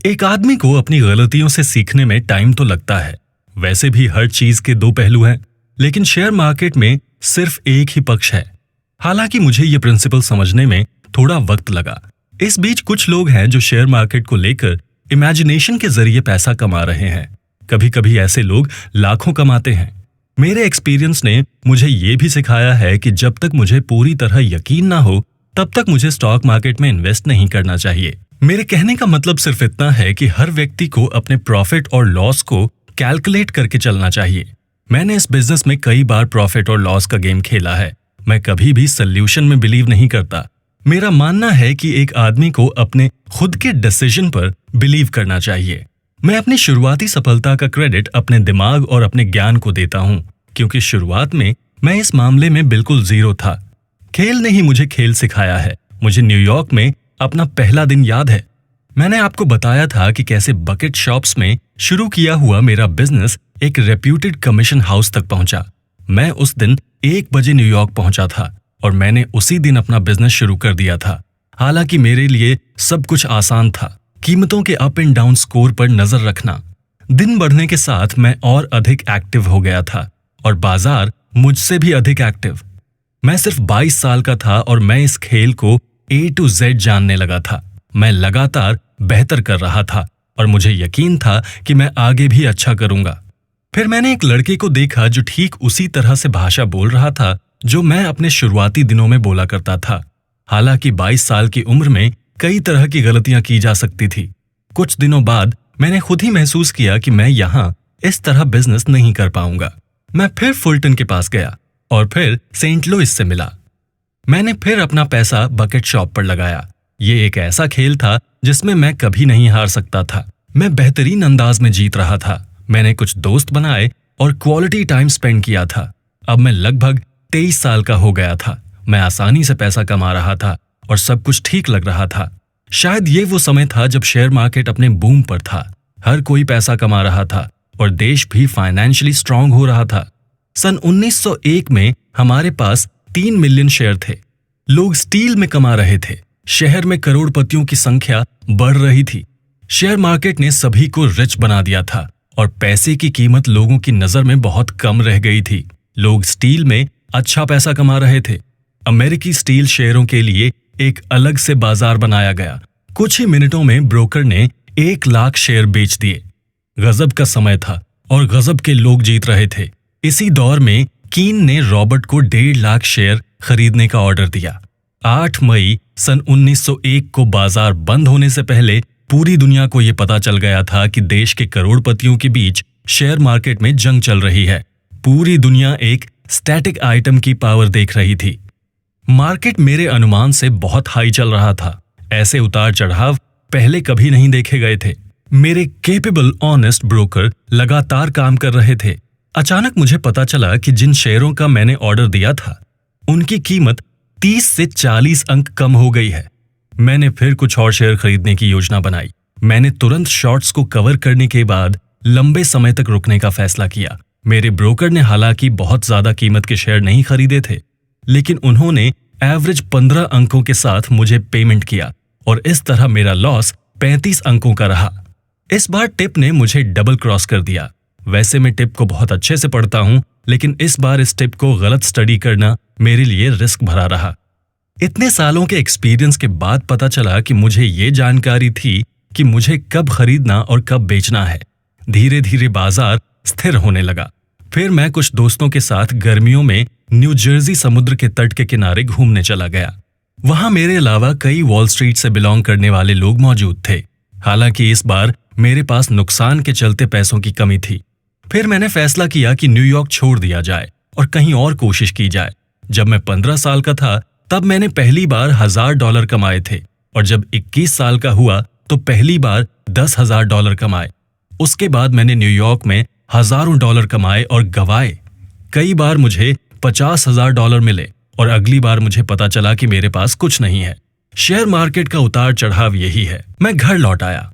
एक आदमी को अपनी गलतियों से सीखने में टाइम तो लगता है। वैसे भी हर चीज के दो पहलू हैं, लेकिन शेयर मार्केट में सिर्फ एक ही पक्ष है। हालांकि मुझे ये प्रिंसिपल समझने में थोड़ा वक्त लगा। इस बीच कुछ लोग हैं जो शेयर मार्केट को लेकर इमेजिनेशन के जरिए पैसा कमा रहे हैं। कभी कभी ऐसे लोग लाखों कमाते हैं। मेरे एक्सपीरियंस ने मुझे ये भी सिखाया है कि जब तक मुझे पूरी तरह यकीन ना हो तब तक मुझे स्टॉक मार्केट में इन्वेस्ट नहीं करना चाहिए। मेरे कहने का मतलब सिर्फ इतना है कि हर व्यक्ति को अपने प्रॉफिट और लॉस को कैलकुलेट करके चलना चाहिए। मैंने इस बिजनेस में कई बार प्रॉफिट और लॉस का गेम खेला है। मैं कभी भी सॉल्यूशन में बिलीव नहीं करता। मेरा मानना है कि एक आदमी को अपने खुद के डिसीजन पर बिलीव करना चाहिए। मैं अपनी शुरुआती सफलता का क्रेडिट अपने दिमाग और अपने ज्ञान को देता हूं, क्योंकि शुरुआत में मैं इस मामले में बिल्कुल जीरो था। खेल ने ही मुझे खेल सिखाया है। मुझे न्यूयॉर्क में अपना पहला दिन याद है। मैंने आपको बताया था कि कैसे बकेट शॉप्स में शुरू किया हुआ मेरा बिजनेस एक रेप्यूटेड कमीशन हाउस तक पहुंचा। मैं उस दिन 1 बजे न्यूयॉर्क पहुंचा था और मैंने उसी दिन अपना बिजनेस शुरू कर दिया था। हालांकि मेरे लिए सब कुछ आसान था। कीमतों के अप एंड डाउन स्कोर पर नजर रखना। दिन बढ़ने के साथ मैं और अधिक एक्टिव हो गया था और बाजार मुझसे भी अधिक एक्टिव। मैं सिर्फ 22 साल का था और मैं इस खेल को A to Z जानने लगा था। मैं लगातार बेहतर कर रहा था और मुझे यकीन था कि मैं आगे भी अच्छा करूंगा। फिर मैंने एक लड़के को देखा जो ठीक उसी तरह से भाषा बोल रहा था जो मैं अपने शुरुआती दिनों में बोला करता था। हालांकि 22 साल की उम्र में कई तरह की गलतियां की जा सकती थी। कुछ दिनों बाद मैंने खुद ही महसूस किया कि मैं यहाँ इस तरह बिजनेस नहीं कर पाऊंगा। मैं फिर फुलटन के पास गया और फिर सेंट लुइस से मिला। मैंने फिर अपना पैसा बकेट शॉप पर लगाया। ये एक ऐसा खेल था जिसमें मैं कभी नहीं हार सकता था। मैं बेहतरीन अंदाज में जीत रहा था। मैंने कुछ दोस्त बनाए और क्वालिटी टाइम स्पेंड किया था। अब मैं लगभग 23 साल का हो गया था। मैं आसानी से पैसा कमा रहा था और सब कुछ ठीक लग रहा था। शायद ये वो समय था जब शेयर मार्केट अपने बूम पर था। हर कोई पैसा कमा रहा था और देश भी फाइनेंशियली स्ट्रांग हो रहा था। सन 1901 में हमारे पास 3 मिलियन शेयर थे। लोग स्टील में कमा रहे थे। शहर में करोड़पतियों की संख्या बढ़ रही थी। शेयर मार्केट ने सभी को रिच बना दिया था और पैसे की कीमत लोगों की नजर में बहुत कम रह गई थी। लोग स्टील में अच्छा पैसा कमा रहे थे। अमेरिकी स्टील शेयरों के लिए एक अलग से बाजार बनाया गया। कुछ ही मिनटों में ब्रोकर ने 1 लाख शेयर बेच दिए। गजब का समय था और गजब के लोग जीत रहे थे। इसी दौर में कीन ने रॉबर्ट को 1.5 लाख शेयर खरीदने का ऑर्डर दिया। 8 मई सन 1901 को बाजार बंद होने से पहले पूरी दुनिया को यह पता चल गया था कि देश के करोड़पतियों के बीच शेयर मार्केट में जंग चल रही है। पूरी दुनिया एक स्टैटिक आइटम की पावर देख रही थी। मार्केट मेरे अनुमान से बहुत हाई चल रहा था। ऐसे उतार चढ़ाव पहले कभी नहीं देखे गए थे। मेरे केपेबल ऑनेस्ट ब्रोकर लगातार काम कर रहे थे। अचानक मुझे पता चला कि जिन शेयरों का मैंने ऑर्डर दिया था उनकी कीमत 30 से 40 अंक कम हो गई है। मैंने फिर कुछ और शेयर खरीदने की योजना बनाई। मैंने तुरंत शॉर्ट्स को कवर करने के बाद लंबे समय तक रुकने का फैसला किया। मेरे ब्रोकर ने हालांकि बहुत ज्यादा कीमत के शेयर नहीं खरीदे थे, लेकिन उन्होंने एवरेज 15 अंकों के साथ मुझे पेमेंट किया और इस तरह मेरा लॉस 35 अंकों का रहा। इस बार टिप ने मुझे डबल क्रॉस कर दिया। वैसे मैं टिप को बहुत अच्छे से पढ़ता हूं, लेकिन इस बार इस टिप को गलत स्टडी करना मेरे लिए रिस्क भरा रहा। इतने सालों के एक्सपीरियंस के बाद पता चला कि मुझे ये जानकारी थी कि मुझे कब खरीदना और कब बेचना है। धीरे धीरे बाजार स्थिर होने लगा। फिर मैं कुछ दोस्तों के साथ गर्मियों में न्यू जर्सी समुद्र के तट के किनारे घूमने चला गया। वहां मेरे अलावा कई वॉल स्ट्रीट से बिलोंग करने वाले लोग मौजूद थे। हालांकि इस बार मेरे पास नुकसान के चलते पैसों की कमी थी। फिर मैंने फैसला किया कि न्यूयॉर्क छोड़ दिया जाए और कहीं और कोशिश की जाए। जब मैं 15 साल का था तब मैंने पहली बार $1000 कमाए थे और जब 21 साल का हुआ तो पहली बार $10,000 कमाए। उसके बाद मैंने न्यूयॉर्क में हजारों डॉलर कमाए और गवाए। कई बार मुझे $50,000 मिले और अगली बार मुझे पता चला कि मेरे पास कुछ नहीं है। शेयर मार्केट का उतार चढ़ाव यही है। मैं घर लौट आया